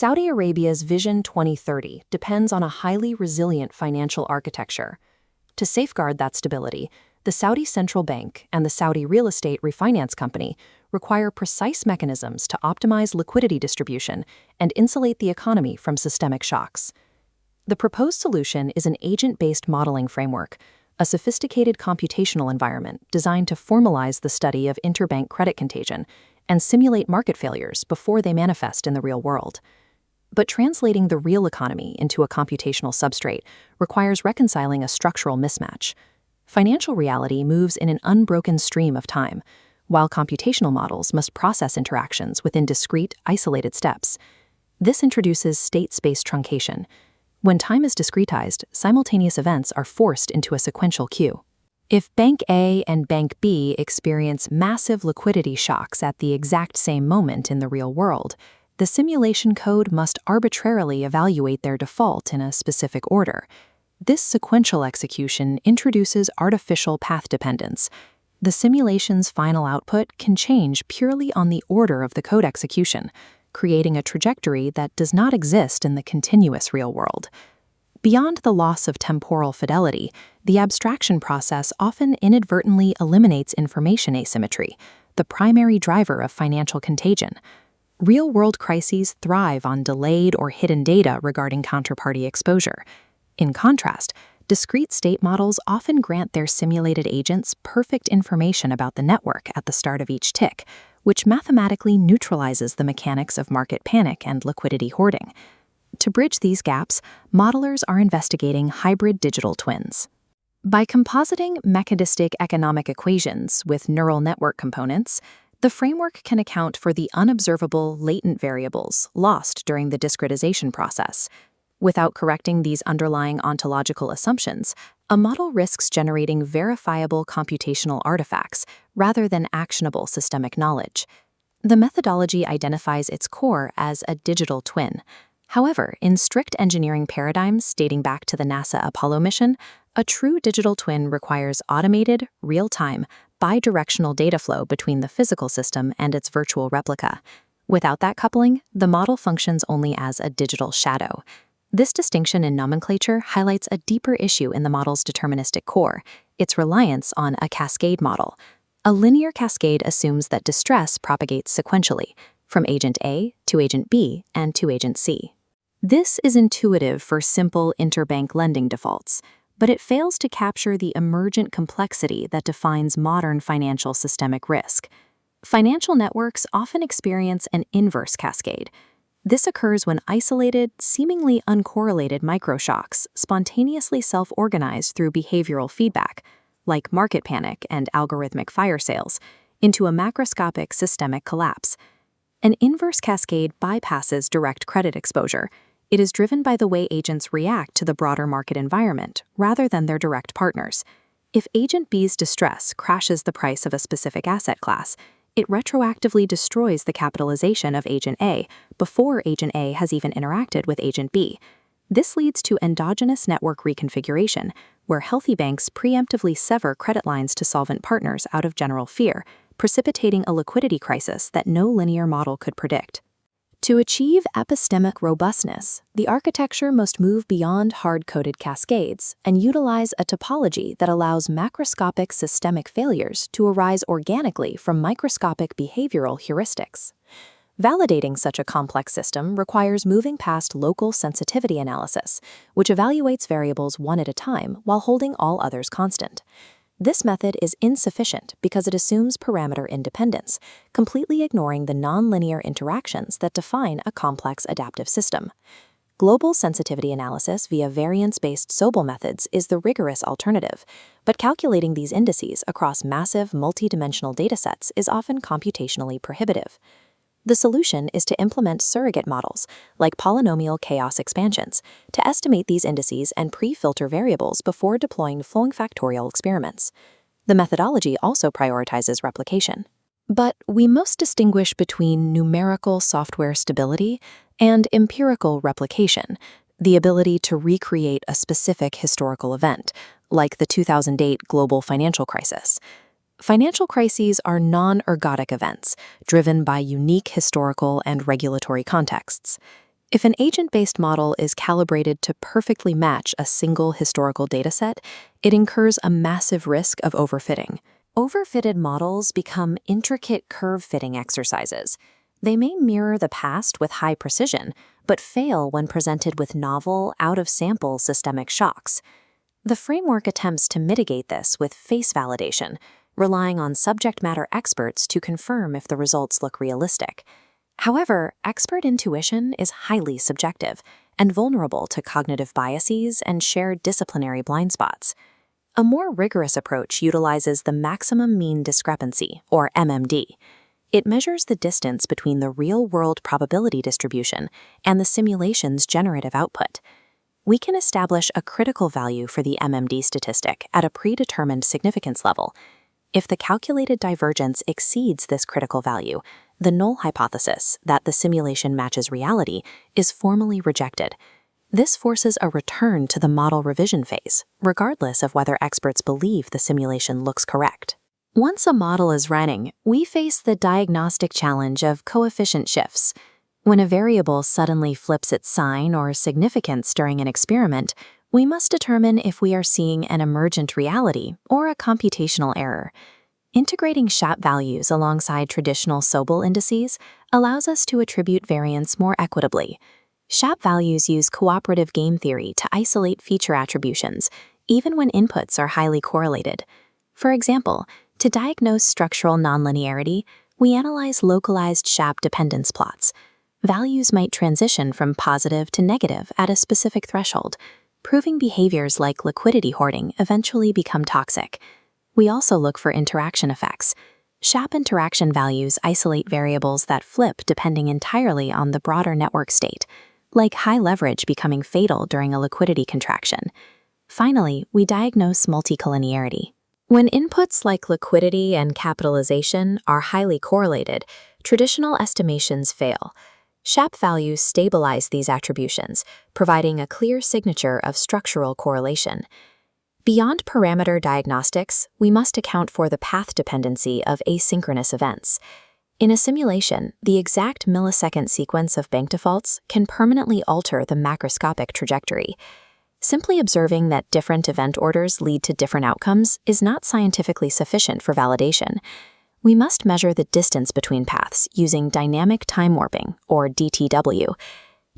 Saudi Arabia's Vision 2030 depends on a highly resilient financial architecture. To safeguard that stability, the Saudi Central Bank and the Saudi Real Estate Refinance Company require precise mechanisms to optimize liquidity distribution and insulate the economy from systemic shocks. The proposed solution is an agent-based modeling framework, a sophisticated computational environment designed to formalize the study of interbank credit contagion and simulate market failures before they manifest in the real world. But translating the real economy into a computational substrate requires reconciling a structural mismatch. Financial reality moves in an unbroken stream of time, while computational models must process interactions within discrete, isolated steps. This introduces state-space truncation. When time is discretized, simultaneous events are forced into a sequential queue. If Bank A and Bank B experience massive liquidity shocks at the exact same moment in the real world, the simulation code must arbitrarily evaluate their default in a specific order. This sequential execution introduces artificial path dependence. The simulation's final output can change purely on the order of the code execution, creating a trajectory that does not exist in the continuous real world. Beyond the loss of temporal fidelity, the abstraction process often inadvertently eliminates information asymmetry, the primary driver of financial contagion. Real-world crises thrive on delayed or hidden data regarding counterparty exposure. In contrast, discrete state models often grant their simulated agents perfect information about the network at the start of each tick, which mathematically neutralizes the mechanics of market panic and liquidity hoarding. To bridge these gaps, modelers are investigating hybrid digital twins. By compositing mechanistic economic equations with neural network components, the framework can account for the unobservable latent variables lost during the discretization process. Without correcting these underlying ontological assumptions, a model risks generating verifiable computational artifacts rather than actionable systemic knowledge. The methodology identifies its core as a digital twin. However, in strict engineering paradigms dating back to the NASA Apollo mission, a true digital twin requires automated, real-time, bidirectional data flow between the physical system and its virtual replica. Without that coupling, the model functions only as a digital shadow. This distinction in nomenclature highlights a deeper issue in the model's deterministic core, its reliance on a cascade model. A linear cascade assumes that distress propagates sequentially, from agent A to agent B and to agent C. This is intuitive for simple interbank lending defaults, but it fails to capture the emergent complexity that defines modern financial systemic risk. Financial networks often experience an inverse cascade. This occurs when isolated, seemingly uncorrelated microshocks spontaneously self-organize through behavioral feedback, like market panic and algorithmic fire sales, into a macroscopic systemic collapse. An inverse cascade bypasses direct credit exposure. It is driven by the way agents react to the broader market environment rather than their direct partners. If Agent B's distress crashes the price of a specific asset class, it retroactively destroys the capitalization of Agent A before Agent A has even interacted with Agent B. This leads to endogenous network reconfiguration, where healthy banks preemptively sever credit lines to solvent partners out of general fear, precipitating a liquidity crisis that no linear model could predict. To achieve epistemic robustness, the architecture must move beyond hard-coded cascades and utilize a topology that allows macroscopic systemic failures to arise organically from microscopic behavioral heuristics. Validating such a complex system requires moving past local sensitivity analysis, which evaluates variables one at a time while holding all others constant. This method is insufficient because it assumes parameter independence, completely ignoring the nonlinear interactions that define a complex adaptive system. Global sensitivity analysis via variance-based Sobol methods is the rigorous alternative, but calculating these indices across massive multidimensional datasets is often computationally prohibitive. The solution is to implement surrogate models, like polynomial chaos expansions, to estimate these indices and pre-filter variables before deploying flowing factorial experiments. The methodology also prioritizes replication. But we must distinguish between numerical software stability and empirical replication, the ability to recreate a specific historical event, like the 2008 global financial crisis. Financial crises are non-ergodic events, driven by unique historical and regulatory contexts. If an agent-based model is calibrated to perfectly match a single historical dataset, it incurs a massive risk of overfitting. Overfitted models become intricate curve-fitting exercises. They may mirror the past with high precision, but fail when presented with novel, out-of-sample systemic shocks. The framework attempts to mitigate this with face validation, relying on subject matter experts to confirm if the results look realistic. However, expert intuition is highly subjective and vulnerable to cognitive biases and shared disciplinary blind spots. A more rigorous approach utilizes the maximum mean discrepancy, or MMD. It measures the distance between the real-world probability distribution and the simulation's generative output. We can establish a critical value for the MMD statistic at a predetermined significance level. If the calculated divergence exceeds this critical value, the null hypothesis that the simulation matches reality is formally rejected. This forces a return to the model revision phase, regardless of whether experts believe the simulation looks correct. Once a model is running, we face the diagnostic challenge of coefficient shifts. When a variable suddenly flips its sign or significance during an experiment, we must determine if we are seeing an emergent reality or a computational error. Integrating SHAP values alongside traditional Sobol indices allows us to attribute variance more equitably. SHAP values use cooperative game theory to isolate feature attributions, even when inputs are highly correlated. For example, to diagnose structural nonlinearity, we analyze localized SHAP dependence plots. Values might transition from positive to negative at a specific threshold, proving behaviors like liquidity hoarding eventually become toxic. We also look for interaction effects. SHAP interaction values isolate variables that flip depending entirely on the broader network state, like high leverage becoming fatal during a liquidity contraction. Finally, we diagnose multicollinearity. When inputs like liquidity and capitalization are highly correlated, traditional estimations fail. SHAP values stabilize these attributions, providing a clear signature of structural correlation. Beyond parameter diagnostics, we must account for the path dependency of asynchronous events. In a simulation, the exact millisecond sequence of bank defaults can permanently alter the macroscopic trajectory. Simply observing that different event orders lead to different outcomes is not scientifically sufficient for validation. We must measure the distance between paths using dynamic time warping, or DTW.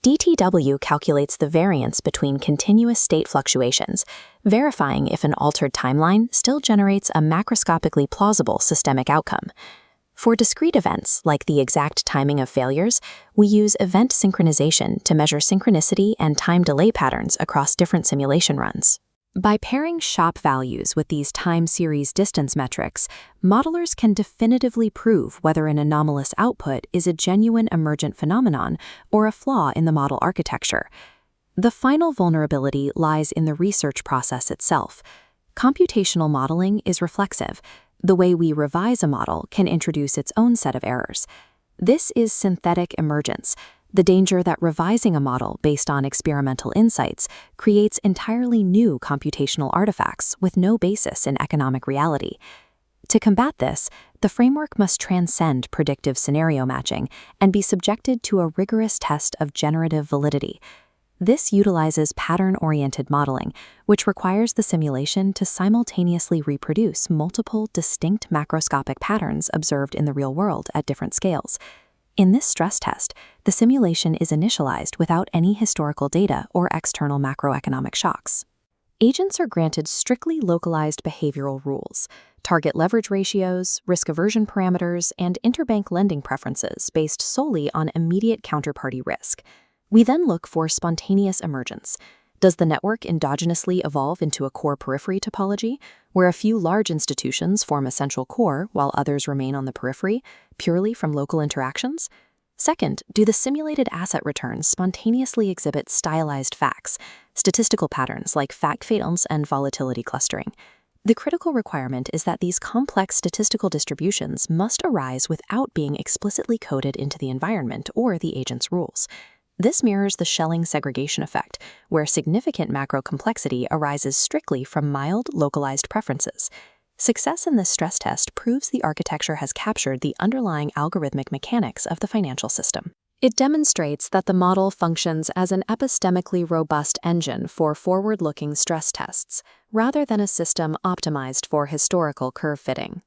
DTW calculates the variance between continuous state fluctuations, verifying if an altered timeline still generates a macroscopically plausible systemic outcome. For discrete events, like the exact timing of failures, we use event synchronization to measure synchronicity and time delay patterns across different simulation runs. By pairing SHAP values with these time series distance metrics, modelers can definitively prove whether an anomalous output is a genuine emergent phenomenon or a flaw in the model architecture. The final vulnerability lies in the research process itself. Computational modeling is reflexive. The way we revise a model can introduce its own set of errors. This is synthetic emergence, the danger that revising a model based on experimental insights creates entirely new computational artifacts with no basis in economic reality. To combat this, the framework must transcend predictive scenario matching and be subjected to a rigorous test of generative validity. This utilizes pattern-oriented modeling, which requires the simulation to simultaneously reproduce multiple distinct macroscopic patterns observed in the real world at different scales. In this stress test, the simulation is initialized without any historical data or external macroeconomic shocks. Agents are granted strictly localized behavioral rules, target leverage ratios, risk aversion parameters, and interbank lending preferences based solely on immediate counterparty risk. We then look for spontaneous emergence. Does the network endogenously evolve into a core-periphery topology, where a few large institutions form a central core while others remain on the periphery, purely from local interactions? Second, do the simulated asset returns spontaneously exhibit stylized facts, statistical patterns like fact fatals and volatility clustering? The critical requirement is that these complex statistical distributions must arise without being explicitly coded into the environment or the agent's rules. This mirrors the Schelling segregation effect, where significant macro complexity arises strictly from mild, localized preferences. Success in this stress test proves the architecture has captured the underlying algorithmic mechanics of the financial system. It demonstrates that the model functions as an epistemically robust engine for forward-looking stress tests, rather than a system optimized for historical curve fitting.